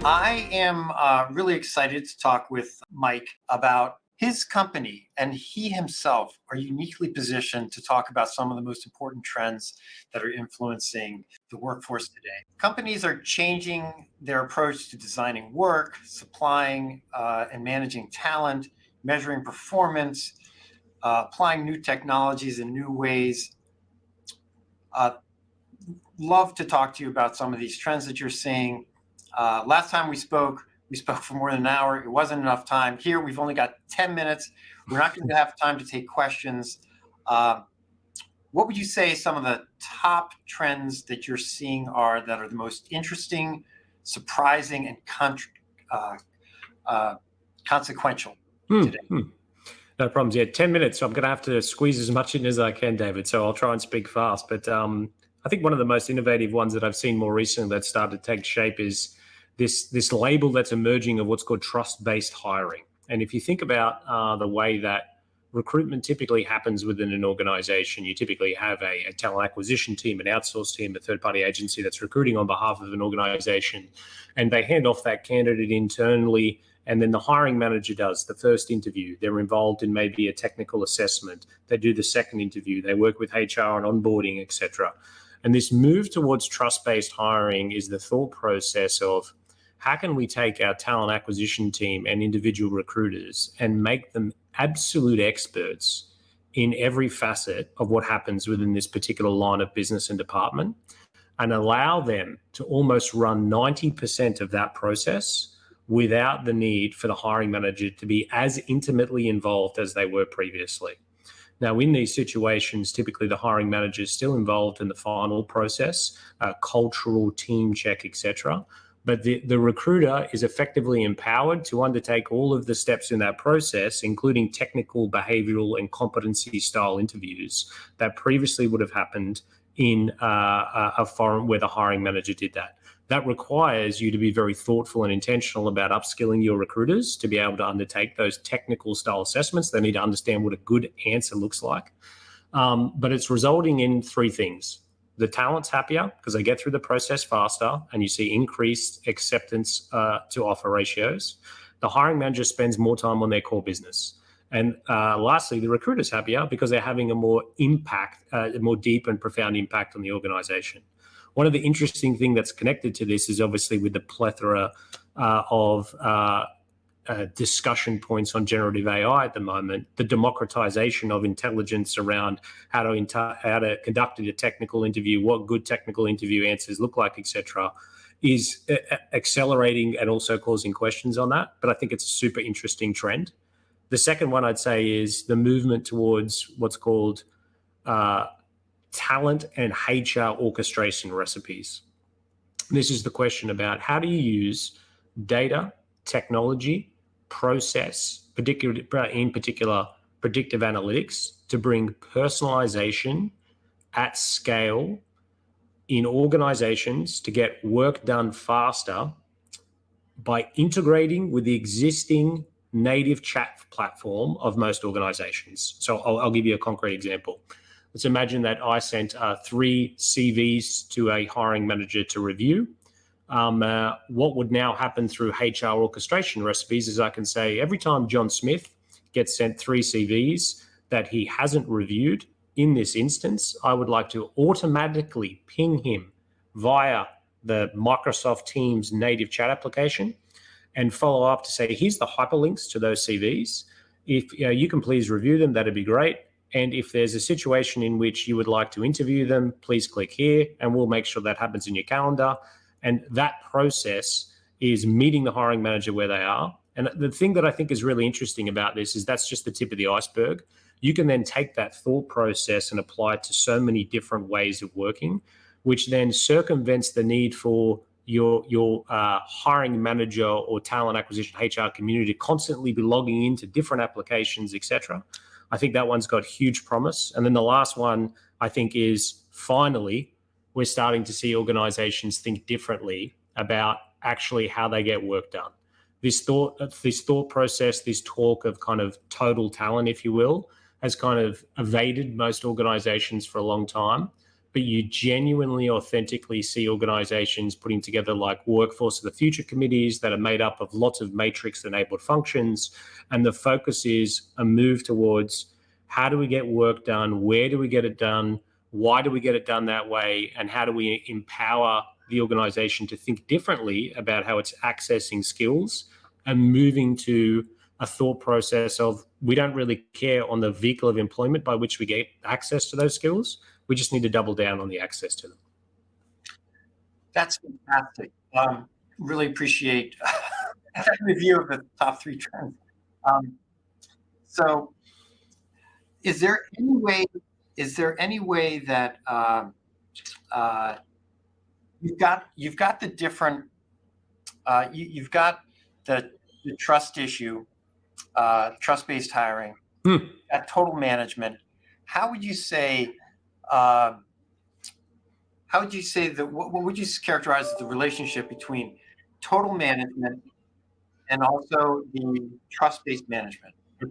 I am really excited to talk with Mike about his company, and he himself are uniquely positioned to talk about some of the most important trends that are influencing the workforce today. Companies are changing their approach to designing work, supplying and managing talent, measuring performance, applying new technologies in new ways. Love to talk to you about some of these trends that you're seeing. Last time we spoke for more than an hour. It wasn't enough time. Here, we've only got 10 minutes. We're not going to have time to take questions. What would you say some of the top trends that you're seeing are that are the most interesting, surprising, and consequential today? No problems. Yeah, 10 minutes. So I'm going to have to squeeze as much in as I can, David. So I'll try and speak fast. But I think one of the most innovative ones that I've seen more recently that started to take shape is this label that's emerging of what's called trust-based hiring. And if you think about the way that recruitment typically happens within an organization, you typically have a talent acquisition team, an outsourced team, a third-party agency that's recruiting on behalf of an organization, and they hand off that candidate internally, and then the hiring manager does the first interview. They're involved in maybe a technical assessment. They do the second interview. They work with HR on onboarding, etc. And this move towards trust-based hiring is the thought process of how can we take our talent acquisition team and individual recruiters and make them absolute experts in every facet of what happens within this particular line of business and department, and allow them to almost run 90% of that process without the need for the hiring manager to be as intimately involved as they were previously. Now, in these situations, typically the hiring manager is still involved in the final process, cultural team check, etc. But the recruiter is effectively empowered to undertake all of the steps in that process, including technical, behavioral, and competency style interviews that previously would have happened in a forum where the hiring manager did that. That requires you to be very thoughtful and intentional about upskilling your recruiters to be able to undertake those technical style assessments. They need to understand what a good answer looks like. But it's resulting in three things. The talent's happier because they get through the process faster and you see increased acceptance to offer ratios. The hiring manager spends more time on their core business. And lastly, the recruiter's happier because they're having a more deep and profound impact on the organization. One of the interesting things that's connected to this is obviously with the plethora of discussion points on generative AI at the moment, the democratization of intelligence around how to conduct a technical interview, what good technical interview answers look like, etc., is accelerating and also causing questions on that. But I think it's a super interesting trend. The second one I'd say is the movement towards what's called talent and HR orchestration recipes. This is the question about how do you use data, technology, process, in particular predictive analytics, to bring personalization at scale in organizations to get work done faster by integrating with the existing native chat platform of most organizations. So I'll give you a concrete example. Let's imagine that I sent 3 CVs to a hiring manager to review. What would now happen through HR orchestration recipes is I can say every time John Smith gets sent 3 CVs that he hasn't reviewed in this instance, I would like to automatically ping him via the Microsoft Teams native chat application and follow up to say, here's the hyperlinks to those CVs. If you can please review them, that'd be great. And if there's a situation in which you would like to interview them, please click here and we'll make sure that happens in your calendar. And that process is meeting the hiring manager where they are. And the thing that I think is really interesting about this is that's just the tip of the iceberg. You can then take that thought process and apply it to so many different ways of working, which then circumvents the need for your hiring manager or talent acquisition HR community to constantly be logging into different applications, etc. I think that one's got huge promise. And then the last one, I think, is finally, we're starting to see organizations think differently about actually how they get work done. This thought process, this talk of kind of total talent, if you will, has kind of evaded most organizations for a long time. but you genuinely, authentically see organizations putting together like workforce of the future committees that are made up of lots of matrix-enabled functions. And the focus is a move towards how do we get work done? Where do we get it done? Why do we get it done that way? And how do we empower the organization to think differently about how it's accessing skills and moving to a thought process of we don't really care on the vehicle of employment by which we get access to those skills. We just need to double down on the access to them. That's fantastic. Really appreciate that review of the top 3 trends. So is there any way that you've got the different you've got the trust issue, trust-based hiring, at total management. How would you say that what would you characterize as the relationship between total management and also the trust-based management, or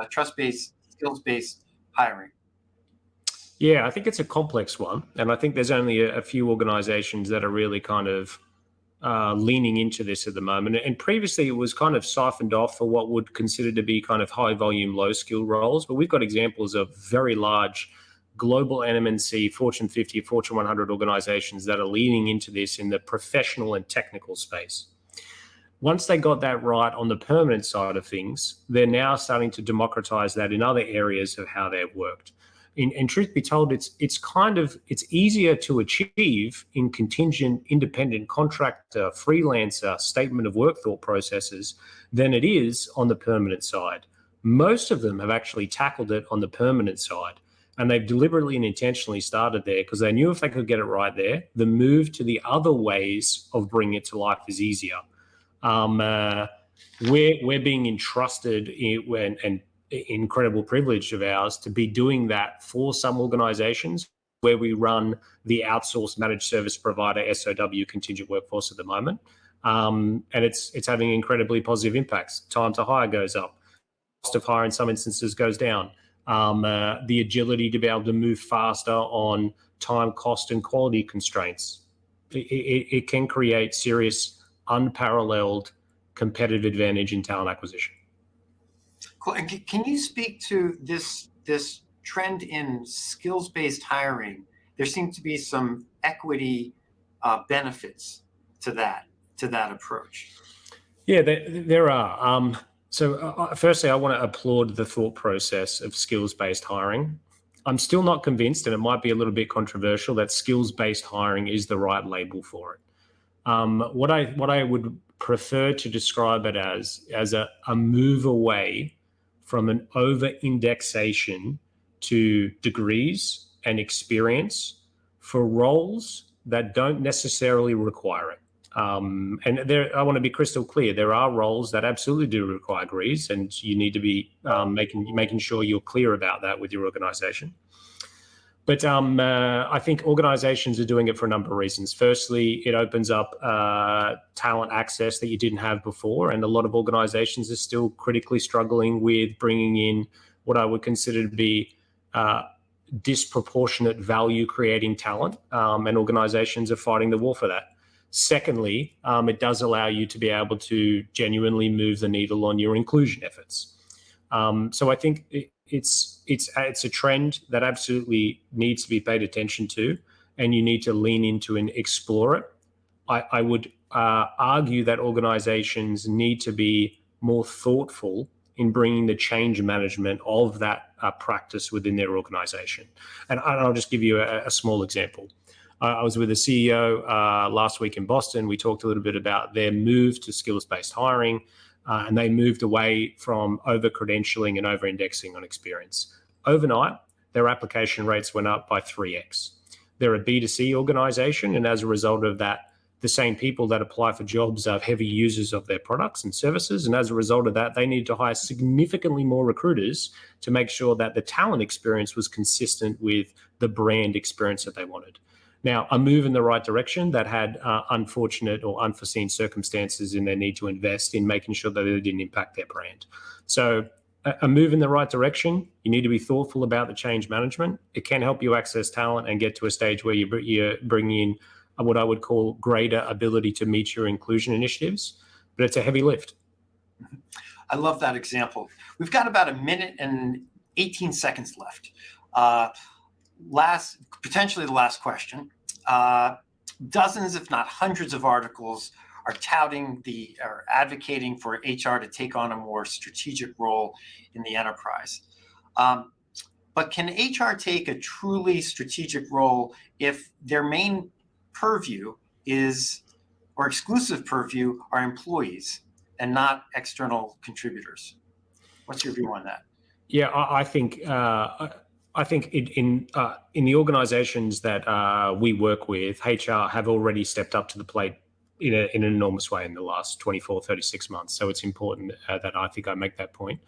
trust-based, skills-based hiring? Yeah, I think it's a complex one. And I think there's only a few organizations that are really kind of leaning into this at the moment. And previously it was kind of siphoned off for what would consider to be kind of high volume, low skill roles. But we've got examples of very large global MNC, Fortune 50, Fortune 100 organizations that are leaning into this in the professional and technical space. Once they got that right on the permanent side of things, they're now starting to democratize that in other areas of how they've worked. And truth be told, it's easier to achieve in contingent, independent contractor, freelancer, statement of work thought processes than it is on the permanent side. Most of them have actually tackled it on the permanent side, and they've deliberately and intentionally started there because they knew if they could get it right there, the move to the other ways of bringing it to life is easier. We're being entrusted and incredible privilege of ours to be doing that for some organizations where we run the outsourced managed service provider SOW contingent workforce at the moment. And it's having incredibly positive impacts. Time to hire goes up. Cost of hire in some instances goes down. The agility to be able to move faster on time, cost, and quality constraints. It can create serious, unparalleled competitive advantage in talent acquisition. Cool. And can you speak to this trend in skills-based hiring? There seems to be some equity benefits to that approach. Yeah, there are. So firstly, I want to applaud the thought process of skills-based hiring. I'm still not convinced, and it might be a little bit controversial, that skills-based hiring is the right label for it. What I would prefer to describe it as a move away from an over-indexation to degrees and experience for roles that don't necessarily require it. And I want to be crystal clear. There are roles that absolutely do require degrees, and you need to be making sure you're clear about that with your organization. But I think organizations are doing it for a number of reasons. Firstly, it opens up talent access that you didn't have before. And a lot of organizations are still critically struggling with bringing in what I would consider to be disproportionate value creating talent. And organizations are fighting the war for that. Secondly, it does allow you to be able to genuinely move the needle on your inclusion efforts. So I think it's a trend that absolutely needs to be paid attention to, and you need to lean into and explore it. I would argue that organizations need to be more thoughtful in bringing the change management of that practice within their organization. And I'll just give you a small example. I was with a CEO last week in Boston. We talked a little bit about their move to skills-based hiring. And they moved away from over-credentialing and over-indexing on experience. Overnight, their application rates went up by 3x. They're a B2C organization, and as a result of that, the same people that apply for jobs are heavy users of their products and services. And as a result of that, they needed to hire significantly more recruiters to make sure that the talent experience was consistent with the brand experience that they wanted. Now, a move in the right direction that had unfortunate or unforeseen circumstances in their need to invest in making sure that it didn't impact their brand. So a move in the right direction. You need to be thoughtful about the change management. It can help you access talent and get to a stage where you bring in what I would call greater ability to meet your inclusion initiatives, but it's a heavy lift. I love that example. We've got about 1 minute and 18 seconds left. Potentially the last question. Dozens, if not hundreds of articles are touting or advocating for HR to take on a more strategic role in the enterprise. But can HR take a truly strategic role if their main purview or exclusive purview are employees and not external contributors? What's your view on that? Yeah, I think in the organizations that we work with, HR have already stepped up to the plate in an enormous way in the last 24, 36 months. So it's important that I think I make that point.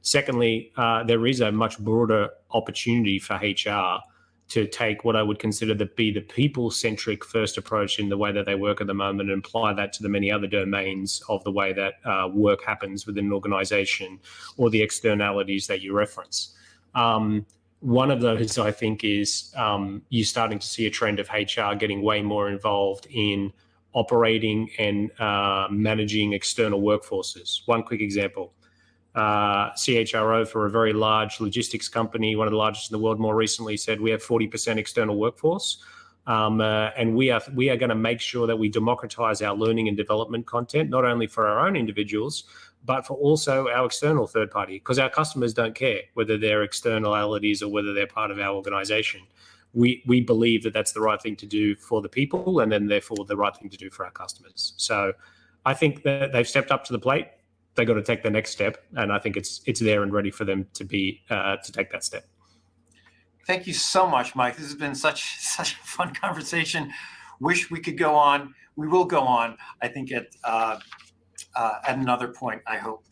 Secondly, there is a much broader opportunity for HR to take what I would consider to be the people-centric first approach in the way that they work at the moment and apply that to the many other domains of the way that work happens within an organization or the externalities that you reference. One of those, I think, is you're starting to see a trend of HR getting way more involved in operating and managing external workforces. One quick example. CHRO for a very large logistics company, one of the largest in the world more recently, said we have 40% external workforce. And we are going to make sure that we democratize our learning and development content, not only for our own individuals, but for also our external third party, because our customers don't care whether they're externalities or whether they're part of our organization. We believe that that's the right thing to do for the people and then therefore the right thing to do for our customers. So I think that they've stepped up to the plate. They got to take the next step, and I think it's there and ready for them to take that step. Thank you so much, Mike. This has been such a fun conversation. Wish we could go on. We will go on, I think, at another point, I hope.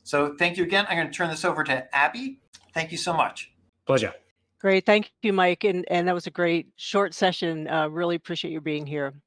So thank you again. I'm going to turn this over to Abby. Thank you so much. Pleasure. Great. Thank you, Mike. And that was a great short session. Really appreciate you being here.